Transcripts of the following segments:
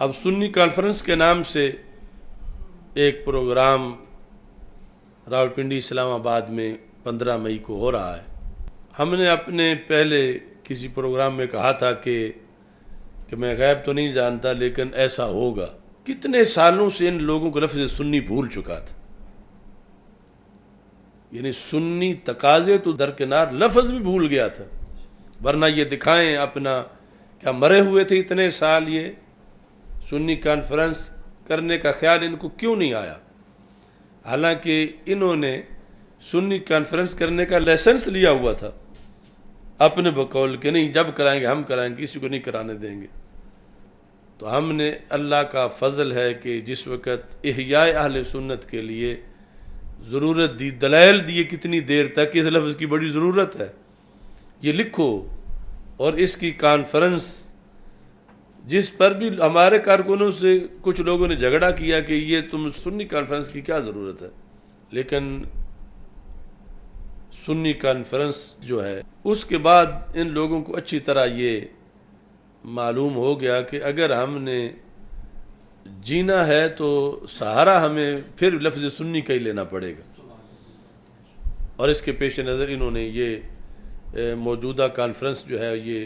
اب سنی کانفرنس کے نام سے ایک پروگرام راولپنڈی اسلام آباد میں 15 مئی کو ہو رہا ہے۔ ہم نے اپنے پہلے کسی پروگرام میں کہا تھا کہ میں غیب تو نہیں جانتا لیکن ایسا ہوگا۔ کتنے سالوں سے ان لوگوں کو لفظ سنی بھول چکا تھا، یعنی سنی تقاضے تو درکنار، لفظ بھی بھول گیا تھا، ورنہ یہ دکھائیں اپنا کیا مرے ہوئے تھے اتنے سال۔ یہ سنی کانفرنس کرنے کا خیال ان کو کیوں نہیں آیا؟ حالانکہ انہوں نے سنی کانفرنس کرنے کا لائسنس لیا ہوا تھا اپنے بقول کہ نہیں، جب کرائیں گے ہم کرائیں گے، کسی کو نہیں کرانے دیں گے۔ تو ہم نے، اللہ کا فضل ہے کہ جس وقت احیاء اہل سنت کے لیے ضرورت دی، دلائل دیے کتنی دیر تک اس لفظ کی بڑی ضرورت ہے، یہ لکھو۔ اور اس کی کانفرنس جس پر بھی ہمارے کارکنوں سے کچھ لوگوں نے جھگڑا کیا کہ یہ تم سنی کانفرنس کی کیا ضرورت ہے، لیکن سنی کانفرنس جو ہے اس کے بعد ان لوگوں کو اچھی طرح یہ معلوم ہو گیا کہ اگر ہم نے جینا ہے تو سہارا ہمیں پھر لفظ سنی کا ہی لینا پڑے گا۔ اور اس کے پیش نظر انہوں نے یہ موجودہ کانفرنس جو ہے یہ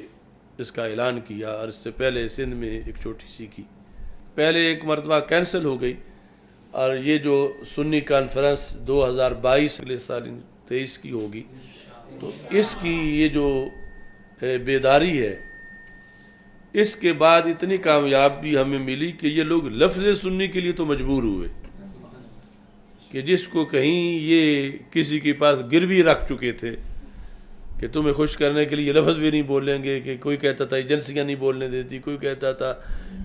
اس کا اعلان کیا، اور اس سے پہلے سندھ میں ایک چھوٹی سی کی، پہلے ایک مرتبہ کینسل ہو گئی، اور یہ جو سنی کانفرنس 2022 اگلے سال 23 کی ہوگی، تو اس کی یہ جو بیداری ہے، اس کے بعد اتنی کامیابی ہمیں ملی کہ یہ لوگ لفظ سنی کے لیے تو مجبور ہوئے کہ جس کو کہیں یہ کسی کے پاس گروی رکھ چکے تھے کہ تمہیں خوش کرنے کے لیے یہ لفظ بھی نہیں بولیں گے، کہ کوئی کہتا تھا ایجنسیاں نہیں بولنے دیتی، کوئی کہتا تھا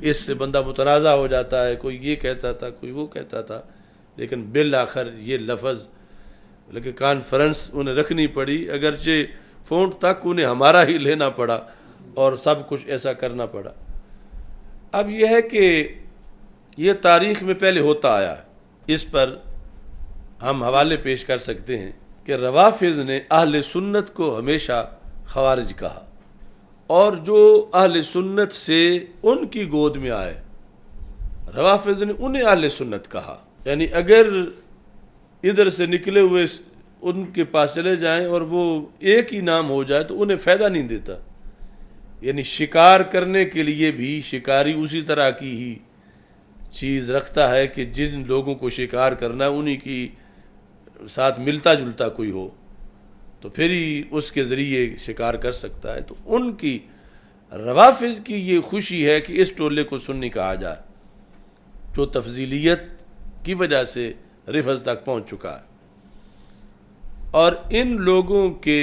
اس سے بندہ متنازع ہو جاتا ہے، کوئی یہ کہتا تھا، کوئی وہ کہتا تھا، لیکن بالآخر یہ لفظ لیکن کانفرنس انہیں رکھنی پڑی، اگرچہ فونٹ تک انہیں ہمارا ہی لینا پڑا اور سب کچھ ایسا کرنا پڑا۔ اب یہ ہے کہ یہ تاریخ میں پہلے ہوتا آیا ہے، اس پر ہم حوالے پیش کر سکتے ہیں کہ روافض نے اہل سنت کو ہمیشہ خوارج کہا، اور جو اہل سنت سے ان کی گود میں آئے روافض نے انہیں اہل سنت کہا۔ یعنی اگر ادھر سے نکلے ہوئے ان کے پاس چلے جائیں اور وہ ایک ہی نام ہو جائے تو انہیں فائدہ نہیں دیتا۔ یعنی شکار کرنے کے لیے بھی شکاری اسی طرح کی ہی چیز رکھتا ہے کہ جن لوگوں کو شکار کرنا ہے انہی کی ساتھ ملتا جلتا کوئی ہو تو پھر ہی اس کے ذریعے شکار کر سکتا ہے۔ تو ان کی روافض کی یہ خوشی ہے کہ اس ٹولے کو سنی کہا جائے جو تفضیلیت کی وجہ سے رفض تک پہنچ چکا ہے، اور ان لوگوں کے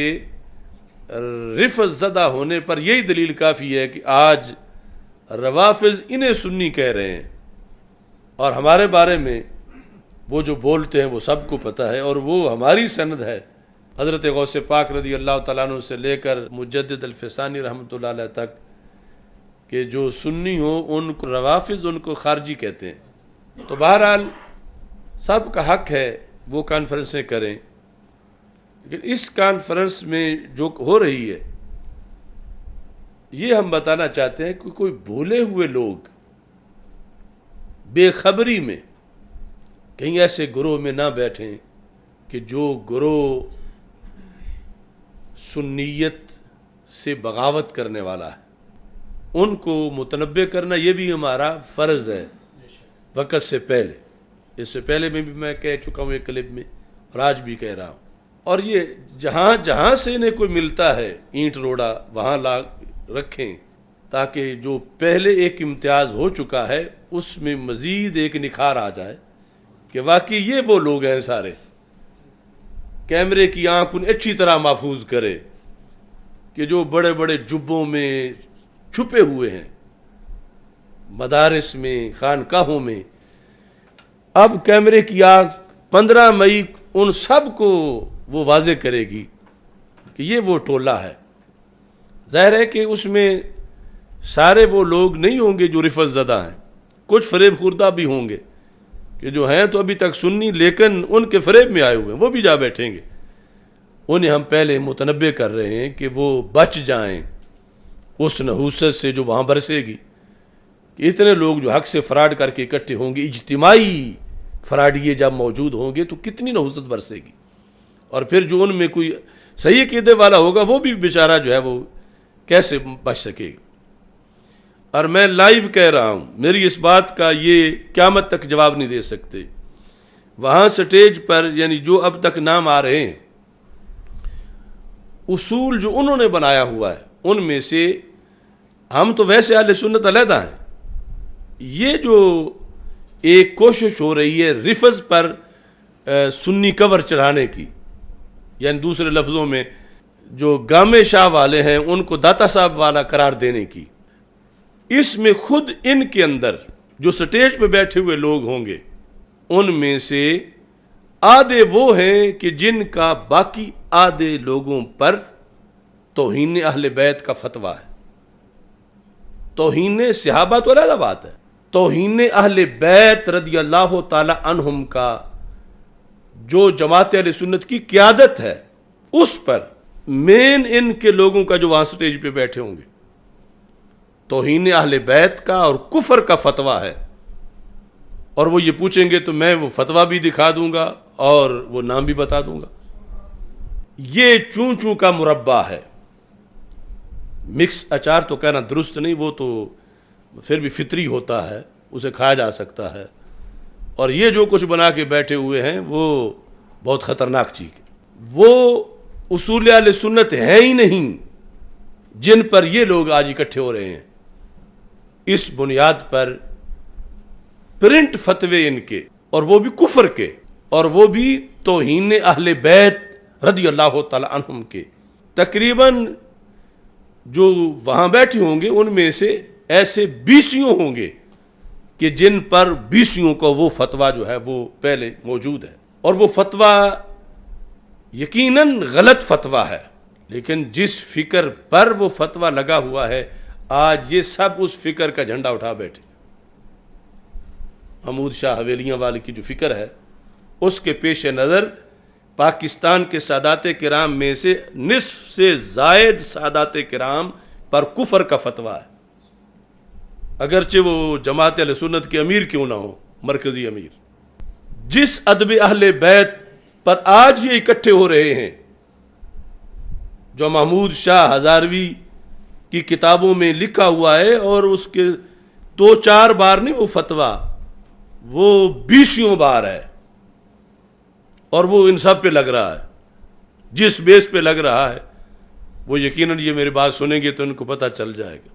رفض زدہ ہونے پر یہی دلیل کافی ہے کہ آج روافض انہیں سنی کہہ رہے ہیں، اور ہمارے بارے میں وہ جو بولتے ہیں وہ سب کو پتہ ہے، اور وہ ہماری سند ہے حضرت غوث پاک رضی اللہ تعالیٰ عنہ سے لے کر مجدد الفسانی رحمۃ اللہ علیہ تک کہ جو سنی ہو ان کو روافض ان کو خارجی کہتے ہیں۔ تو بہرحال سب کا حق ہے وہ کانفرنسیں کریں، لیکن اس کانفرنس میں جو ہو رہی ہے یہ ہم بتانا چاہتے ہیں کہ کوئی بھولے ہوئے لوگ بے خبری میں کہیں ایسے گروہ میں نہ بیٹھیں کہ جو گروہ سنیت سے بغاوت کرنے والا ہے، ان کو متنبہ کرنا یہ بھی ہمارا فرض ہے وقت سے پہلے۔ اس سے پہلے میں بھی میں کہہ چکا ہوں ایک کلپ میں، اور آج بھی کہہ رہا ہوں، اور یہ جہاں جہاں سے انہیں کوئی ملتا ہے اینٹ روڑا وہاں لا رکھیں تاکہ جو پہلے ایک امتیاز ہو چکا ہے اس میں مزید ایک نکھار آ جائے کہ واقعی یہ وہ لوگ ہیں سارے۔ کیمرے کی آنکھ انہیں اچھی طرح محفوظ کرے کہ جو بڑے بڑے جبوں میں چھپے ہوئے ہیں مدارس میں، خانقاہوں میں، اب کیمرے کی آنکھ 15 مئی ان سب کو وہ واضح کرے گی کہ یہ وہ ٹولہ ہے۔ ظاہر ہے کہ اس میں سارے وہ لوگ نہیں ہوں گے جو رفض زدہ ہیں، کچھ فریب خوردہ بھی ہوں گے کہ جو ہیں تو ابھی تک سنی لیکن ان کے فریب میں آئے ہوئے ہیں، وہ بھی جا بیٹھیں گے۔ انہیں ہم پہلے متنبہ کر رہے ہیں کہ وہ بچ جائیں اس نحوست سے جو وہاں برسے گی، کہ اتنے لوگ جو حق سے فراڈ کر کے اکٹھے ہوں گے، اجتماعی فراڈیے جب موجود ہوں گے تو کتنی نحوست برسے گی، اور پھر جو ان میں کوئی صحیح عقیدے والا ہوگا وہ بھی بیچارہ جو ہے وہ کیسے بچ سکے گا۔ اور میں لائیو کہہ رہا ہوں، میری اس بات کا یہ قیامت تک جواب نہیں دے سکتے۔ وہاں سٹیج پر یعنی جو اب تک نام آ رہے ہیں، اصول جو انہوں نے بنایا ہوا ہے ان میں سے ہم تو ویسے اہل سنت علیحدہ ہیں، یہ جو ایک کوشش ہو رہی ہے رفض پر سنی کور چڑھانے کی، یعنی دوسرے لفظوں میں جو گامے شاہ والے ہیں ان کو داتا صاحب والا قرار دینے کی، اس میں خود ان کے اندر جو سٹیج پہ بیٹھے ہوئے لوگ ہوں گے ان میں سے آدھے وہ ہیں کہ جن کا باقی آدھے لوگوں پر توہین اہل بیت کا فتویٰ ہے۔ توہین صحابہ تو علیحدہ بات ہے، توہین اہل بیت رضی اللہ تعالی عنہم کا جو جماعت اہل سنت کی قیادت ہے اس پر مین ان کے لوگوں کا جو وہاں سٹیج پہ بیٹھے ہوں گے توہین اہل بیت کا اور کفر کا فتویٰ ہے، اور وہ یہ پوچھیں گے تو میں وہ فتویٰ بھی دکھا دوں گا اور وہ نام بھی بتا دوں گا۔ یہ چون چون کا مربع ہے، مکس اچار تو کہنا درست نہیں، وہ تو پھر بھی فطری ہوتا ہے، اسے کھایا جا سکتا ہے، اور یہ جو کچھ بنا کے بیٹھے ہوئے ہیں وہ بہت خطرناک چیز ہے۔ وہ اصول اہل سنت ہیں ہی نہیں جن پر یہ لوگ آج اکٹھے ہو رہے ہیں، اس بنیاد پر پرنٹ فتوے ان کے، اور وہ بھی کفر کے، اور وہ بھی توہین اہل بیت رضی اللہ تعالی عنہم کے۔ تقریباً جو وہاں بیٹھے ہوں گے ان میں سے ایسے 20 ہوں گے کہ جن پر 20 کا وہ فتویٰ جو ہے وہ پہلے موجود ہے، اور وہ فتویٰ یقیناً غلط فتویٰ ہے، لیکن جس فکر پر وہ فتویٰ لگا ہوا ہے آج یہ سب اس فکر کا جھنڈا اٹھا بیٹھے۔ محمود شاہ حویلیاں والے کی جو فکر ہے اس کے پیش نظر پاکستان کے سادات کرام میں سے نصف سے زائد سادات کرام پر کفر کا فتویٰ ہے، اگرچہ وہ جماعت اہل سنت کے امیر کیوں نہ ہو، مرکزی امیر۔ جس ادب اہل بیت پر آج یہ اکٹھے ہو رہے ہیں، جو محمود شاہ ہزاروی کی کتابوں میں لکھا ہوا ہے، اور اس کے 2-4 بار نہیں وہ فتویٰ، وہ 20 بار ہے، اور وہ ان سب پہ لگ رہا ہے۔ جس بیس پہ لگ رہا ہے وہ یقیناً یہ میری بات سنیں گے تو ان کو پتہ چل جائے گا۔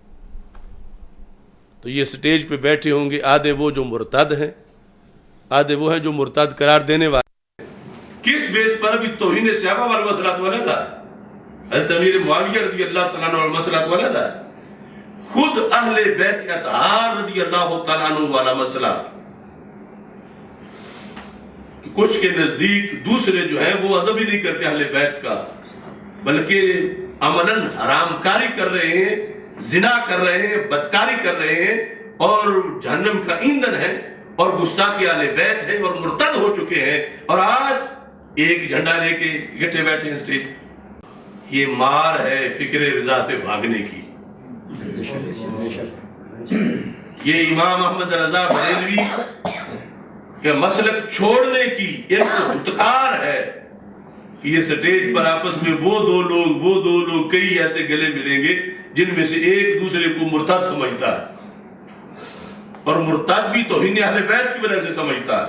تو یہ سٹیج پہ بیٹھے ہوں گے آدھے وہ جو مرتد ہیں، آدھے وہ ہیں جو مرتد قرار دینے والے ہیں۔ کس بیس پر؟ بھی توہین صحابہ والا مسئلہ تو علیحدہ ہے، حضرت امیر معاویہ رضی اللہ تعالیٰ عنہ والا مسئلہ تو علیحدہ ہے، خود اہل بیت اطہار رضی اللہ تعالیٰ عنہ والا مسئلہ، کچھ کے نزدیک دوسرے جو ہیں وہ ادب ہی نہیں کرتے اہل بیت کا، بلکہ عملاً حرام کاری کر رہے ہیں، زنا کر رہے ہیں، بدکاری کر رہے ہیں، اور جہنم کا ایندھن ہے، اور گستاخی اہل بیت ہے، اور مرتد ہو چکے ہیں، اور آج ایک جھنڈا لے کے اکٹھے بیٹھے ہیں اسٹیج۔ یہ مار ہے فکر رضا سے بھاگنے کی۔ یہ امام احمد رضا بریلوی کہ مسلک چھوڑنے کی ان کو دھتکار ہے کہ یہ سٹیج پر آپس میں وہ دو لوگ کئی ایسے گلے ملیں گے جن میں سے ایک دوسرے کو مرتد سمجھتا ہے، اور مرتد بھی توہین اہل بیت کی وجہ سے سمجھتا ہے،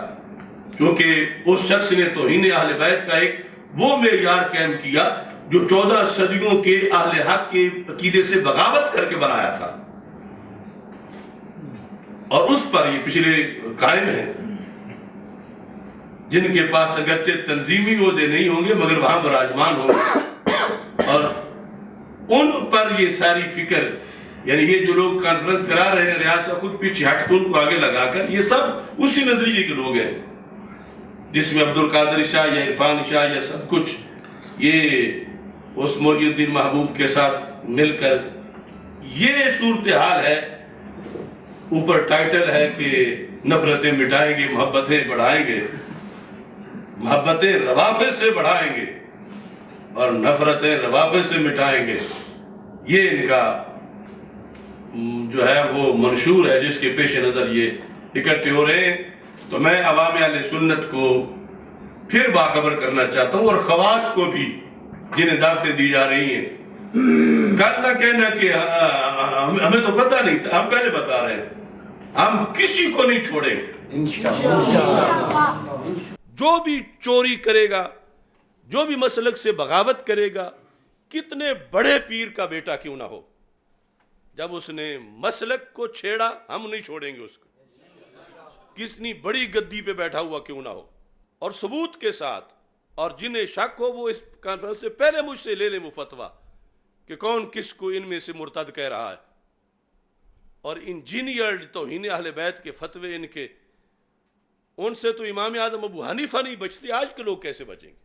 کیونکہ اس شخص نے توہین اہل بیت کا ایک وہ معیار قائم کیا جو 14 صدیوں کے اہل حق کے عقیدے سے بغاوت کر کے بنایا تھا، اور اس پر یہ پچھلے قائم ہیں، جن کے پاس اگرچہ تنظیمی عہدے نہیں ہوں گے مگر وہاں براجمان ہوں گے، اور ان پر یہ ساری فکر، یعنی یہ جو لوگ کانفرنس کرا رہے ہیں ریاست خود پیچھے ہٹ کے ان کو آگے لگا کر، یہ سب اسی نظریے کے لوگ ہیں، جس میں عبدالقادر شاہ یا عرفان شاہ یا سب کچھ یہ اس محی الدین محبوب کے ساتھ مل کر یہ صورتحال ہے۔ اوپر ٹائٹل ہے کہ نفرتیں مٹائیں گے، محبتیں بڑھائیں گے، محبتیں روافض سے بڑھائیں گے اور نفرتیں روافض سے مٹائیں گے، یہ ان کا جو ہے وہ منشور ہے، جس کے پیش نظر یہ اکٹھے ہو رہے ہیں، تو میں عوام اہل سنت کو پھر باخبر کرنا چاہتا ہوں، اور خواص کو بھی جنہیں دعوتیں دی جا رہی ہیں، کل نہ کہنا کہ ہمیں تو پتہ نہیں تھا، ہم پہلے بتا رہے ہیں، ہم کسی کو نہیں چھوڑیں گے جو بھی چوری کرے گا، جو بھی مسلک سے بغاوت کرے گا، کتنے بڑے پیر کا بیٹا کیوں نہ ہو، جب اس نے مسلک کو چھیڑا ہم نہیں چھوڑیں گے اس کو، کتنی بڑی گدی پہ بیٹھا ہوا کیوں نہ ہو، اور ثبوت کے ساتھ، اور جنہیں شک ہو وہ اس کانفرنس سے پہلے مجھ سے لے لیں وہ فتویٰ کہ کون کس کو ان میں سے مرتد کہہ رہا ہے، اور انجینئرڈ توہین اہل بیت کے فتوے ان کے، ان سے تو امام اعظم ابو حنیفہ نہیں بچتے، آج کے لوگ کیسے بچیں گے؟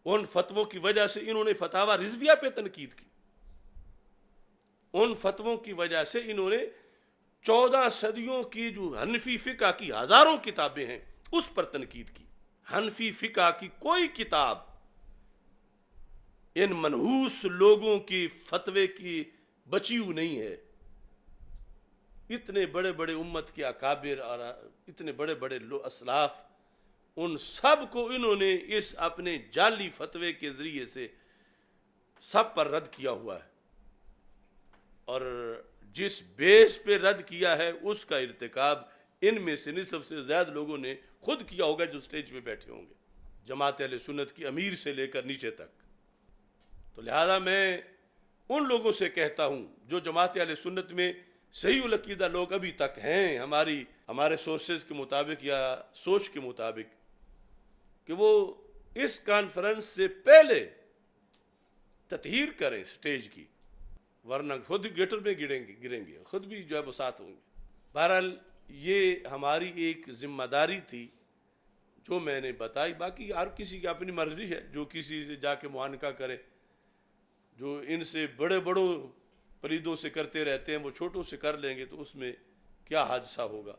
ان فتووں کی وجہ سے انہوں نے فتاوی رضویہ پہ تنقید کی، ان فتووں کی وجہ سے انہوں نے 14 صدیوں کی جو حنفی فقہ کی ہزاروں کتابیں ہیں اس پر تنقید کی۔ حنفی فقہ کی کوئی کتاب ان منحوس لوگوں کی فتوے کی بچی ہوئی نہیں ہے۔ اتنے بڑے بڑے امت کے اکابر اور اتنے بڑے بڑے اسلاف، ان سب کو انہوں نے اس اپنے جعلی فتوے کے ذریعے سے سب پر رد کیا ہوا ہے، اور جس بیس پہ رد کیا ہے اس کا ارتکاب ان میں سے نصف سے زیادہ لوگوں نے خود کیا ہوگا جو سٹیج پہ بیٹھے ہوں گے، جماعت اہل سنت کی امیر سے لے کر نیچے تک۔ تو لہذا میں ان لوگوں سے کہتا ہوں جو جماعت اہل سنت میں صحیح العقیدہ لوگ ابھی تک ہیں، ہمارے سورسز کے مطابق یا سوچ کے مطابق، کہ وہ اس کانفرنس سے پہلے تطہیر کریں سٹیج کی، ورنہ خود گٹر میں گریں گے، خود بھی جو ہے وہ ساتھ ہوں گے۔ بہرحال یہ ہماری ایک ذمہ داری تھی جو میں نے بتائی، باقی ہر کسی کی اپنی مرضی ہے، جو کسی سے جا کے معانقہ کرے، جو ان سے بڑے بڑوں پلیدوں سے کرتے رہتے ہیں وہ چھوٹوں سے کر لیں گے تو اس میں کیا حادثہ ہوگا۔